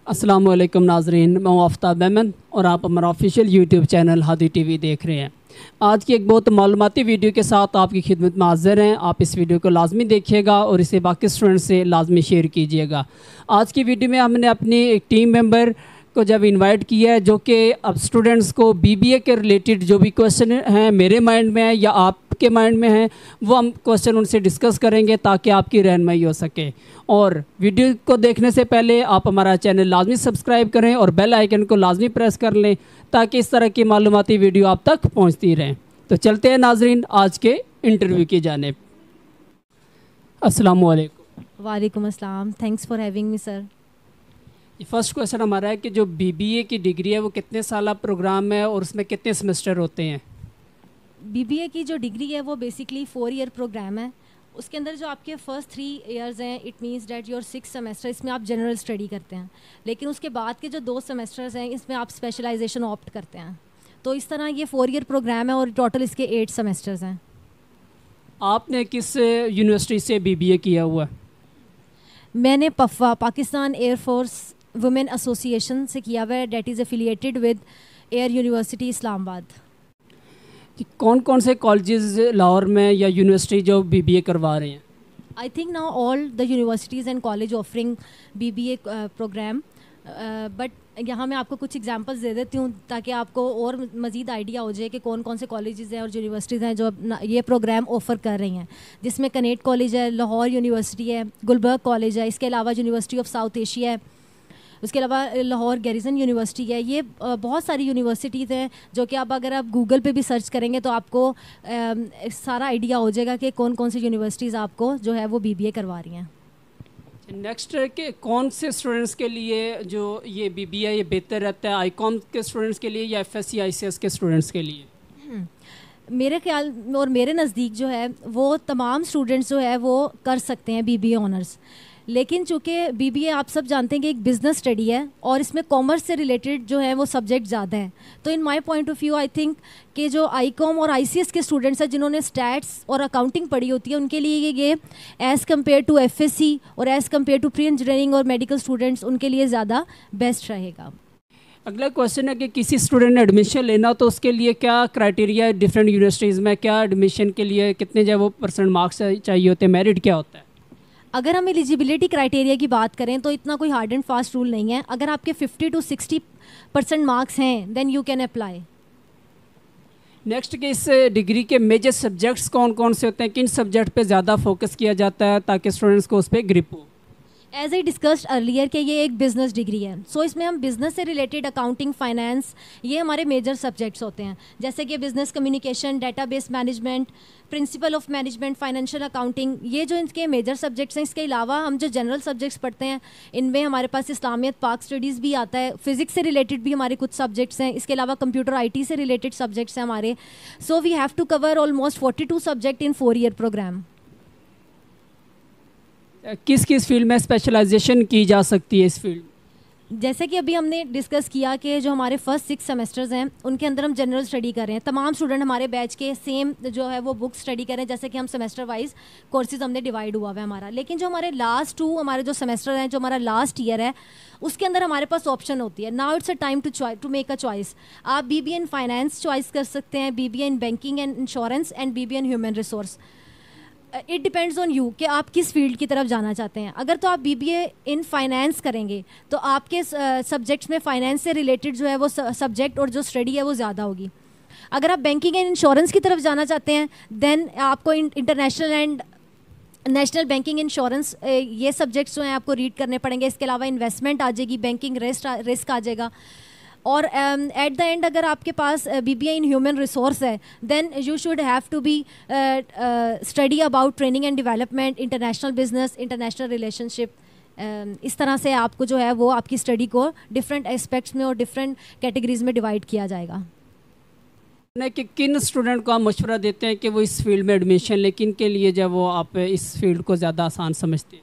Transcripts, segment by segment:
अस्सलाम वालेकुम नाजरीन, मैं आफ्ताब अहमद और आप हमारा official YouTube channel Hadi TV देख रहे हैं। आज की एक बहुत मालूमाती वीडियो के साथ आपकी खिदमत में हाज़िर हैं। आप इस वीडियो को लाजमी देखिएगा और इसे बाकी स्टूडेंट्स से लाजमी शेयर कीजिएगा। आज की वीडियो में हमने अपनी एक टीम मेंबर को जब इनवाइट किया है, जो कि अब स्टूडेंट्स को बीबीए के रिलेटेड जो भी क्वेश्चन हैं मेरे माइंड में है या आपके माइंड में हैं, वो हम क्वेश्चन उनसे डिस्कस करेंगे ताकि आपकी रहनुमाई हो सके। और वीडियो को देखने से पहले आप हमारा चैनल लाजमी सब्सक्राइब करें और बेल आइकन को लाजमी प्रेस कर लें ताकि इस तरह की मालूमाती वीडियो आप तक पहुंचती रहें। तो चलते हैं नाजरीन आज के इंटरव्यू की जानिब। अस्सलाम वालेकुम। वालेकुम अस्सलाम, thanks for having me sir. First question हमारा है कि जो बीबीए की डिग्री है वो कितने साल प्रोग्राम है और उसमें कितने सेमेस्टर होते हैं? बीबीए की जो डिग्री है वो बेसिकली 4 ईयर प्रोग्राम है। उसके अंदर जो आपके फर्स्ट 3 इयर्स हैं, it means that your 6 semester, इसमें आप जनरल स्टडी करते हैं, लेकिन उसके बाद के जो 2 सेमेस्टर्स हैं इसमें आप स्पेशलाइजेशन ऑप्ट करते हैं। तो इस तरह ये 4 ईयर प्रोग्राम है और टोटल इसके 8 सेमेस्टर्स हैं। आपने किस यूनिवर्सिटी से बीबीए किया हुआ? मैंने पफवा पाकिस्तान एयरफोर्स वुमेन एसोसिएशन से किया हुआ है, that is affiliated with air university Islamabad. कौन कौन से कॉलेजेस लाहौर में या यूनिवर्सिटी जो बीबीए करवा रहे हैं? I think now all the universities and college offering BBA programme, but यहाँ मैं आपको कुछ एग्जांपल्स दे देती हूँ ताकि आपको और मज़ीद आइडिया हो जाए कि कौन कौन से कॉलेजेस हैं और यूनिवर्सिटीज़ हैं जो ये प्रोग्राम ऑफ़र कर रही हैं, जिसमें कनेट कॉलेज है, लाहौर यूनिवर्सिटी है, गुलबर्ग कॉलेज है, इसके अलावा यूनिवर्सिटी ऑफ साउथ एशिया है, उसके अलावा लाहौर गैरिसन यूनिवर्सिटी है। ये बहुत सारी यूनिवर्सिटीज़ हैं जो कि अगर आप गूगल पे भी सर्च करेंगे तो आपको सारा आइडिया हो जाएगा कि कौन कौन सी यूनिवर्सिटीज़ आपको जो है वो बीबीए करवा रही हैं। नेक्स्ट के कौन से स्टूडेंट्स के लिए जो ये बीबीए ये बेहतर रहता है, आईकॉम के स्टूडेंट्स के लिए या एफएससी आईसीएस के स्टूडेंट्स के लिए? मेरे ख्याल और मेरे नज़दीक जो है वो तमाम स्टूडेंट्स जो है वो कर सकते हैं बीबीए ऑनर्स, लेकिन चूँकि बीबीए आप सब जानते हैं कि एक बिज़नेस स्टडी है और इसमें कॉमर्स से रिलेटेड जो है वो सब्जेक्ट ज़्यादा हैं। तो in my point of view I think कि जो आईकॉम और आईसीएस के स्टूडेंट्स हैं जिन्होंने स्टैट्स और अकाउंटिंग पढ़ी होती है, उनके लिए ये एज़ कम्पेयर टू एफएससी और as compare to pre engineering और मेडिकल स्टूडेंट्स उनके लिए ज़्यादा बेस्ट रहेगा। अगला क्वेश्चन है कि किसी स्टूडेंट ने एडमिशन लेना तो उसके लिए क्या क्राइटेरिया है डिफरेंट यूनिवर्सिटीज़ में? क्या एडमिशन के लिए कितने जो वो परसेंट मार्क्स चाहिए होते हैं, मेरिट क्या होता है? अगर हम एलिजिबिलिटी क्राइटेरिया की बात करें तो इतना कोई हार्ड एंड फास्ट रूल नहीं है। अगर आपके 50 to 60% मार्क्स हैं then you can apply. Next के इस डिग्री के मेजर सब्जेक्ट्स कौन कौन से होते हैं? किन सब्जेक्ट पे ज़्यादा फोकस किया जाता है ताकि स्टूडेंट्स को उस पर ग्रिप हो? एज आई डिस्कस्ड अर्लियर कि ये एक बिज़नेस डिग्री है, सो इसमें हम बिज़नेस से रिलेटेड अकाउंटिंग, फाइनेंस, ये हमारे मेजर सब्जेक्ट्स होते हैं, जैसे कि business communication, database management, principle of management, financial accounting, ये जो इनके मेजर सब्जेक्ट्स हैं। इसके अलावा हम जो जनरल सब्जेक्ट्स पढ़ते हैं इनमें हमारे पास इस्लामियत, पाक स्टडीज़ भी आता है, फिज़िक्स से रिलेटेड भी हमारे कुछ सब्जेक्ट्स हैं, इसके अलावा कंप्यूटर आईटी से रिलेटेड सब्जेक्ट्स हैं हमारे। So we have to cover almost 42 subject in 4 year programme. किस किस फील्ड में स्पेशलाइजेशन की जा सकती है इस फील्ड? जैसे कि अभी हमने डिस्कस किया कि जो हमारे फर्स्ट 6 सेमेस्टर्स हैं उनके अंदर हम जनरल स्टडी कर रहे हैं। तमाम स्टूडेंट हमारे बैच के सेम जो है वो बुक स्टडी कर रहे हैं, जैसे कि हम सेमेस्टर वाइज कोर्सेज हमने डिवाइड हुआ है हमारा। लेकिन जो हमारे लास्ट 2 हमारे जो सेमेस्टर हैं, जो हमारा लास्ट ईयर है, उसके अंदर हमारे पास ऑप्शन होती है। Now it's a time to make a choice. आप बीबीए इन फाइनेंस चॉइस कर सकते हैं, BBA in banking and insurance and BBA in human resource. It depends on you कि आप किस फील्ड की तरफ जाना चाहते हैं। अगर तो आप बीबीए इन फाइनेंस करेंगे तो आपके सब्जेक्ट्स में फाइनेंस से रिलेटेड जो है वो सब्जेक्ट और जो स्टडी है वो ज़्यादा होगी। अगर आप बैंकिंग एंड इंश्योरेंस की तरफ जाना चाहते हैं देन आपको international and national banking insurance ये सब्जेक्ट्स जो हैं आपको रीड करने पड़ेंगे। इसके अलावा इन्वेस्टमेंट आ जाएगी, बैंकिंग रिस्क आ जाएगा। और एट द एंड अगर आपके पास बीबीए इन ह्यूमन रिसोर्स है then you should have to be study about training and development, international business, international relationship. इस तरह से आपको जो है वो आपकी स्टडी को डिफरेंट एस्पेक्ट्स में और डिफरेंट कैटेगरीज में डिवाइड किया जाएगा। कि किन स्टूडेंट को आप मशवरा देते हैं कि वो इस फील्ड में एडमिशन लें, किन के लिए जब वो आप इस फील्ड को ज़्यादा आसान समझते हैं?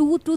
2 to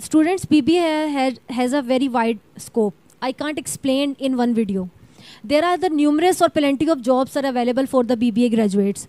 Students, BBA has a very wide scope. I can't explain in one video. There are the numerous or plenty of jobs are available for the BBA graduates.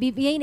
BBA in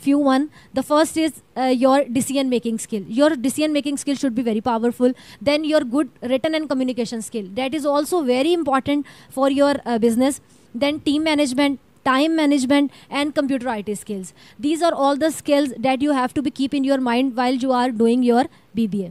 few one. The first is your decision making skill. Your decision making skill should be very powerful. Then your good written and communication skill, that is also very important for your business. Then team management, time management and computer IT skills. These are all the skills that you have to be keep in your mind while you are doing your BBA.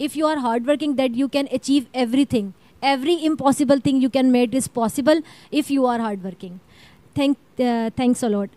If you are hardworking, that you can achieve everything. Every impossible thing you can make is possible if you are hardworking. Thanks a lot.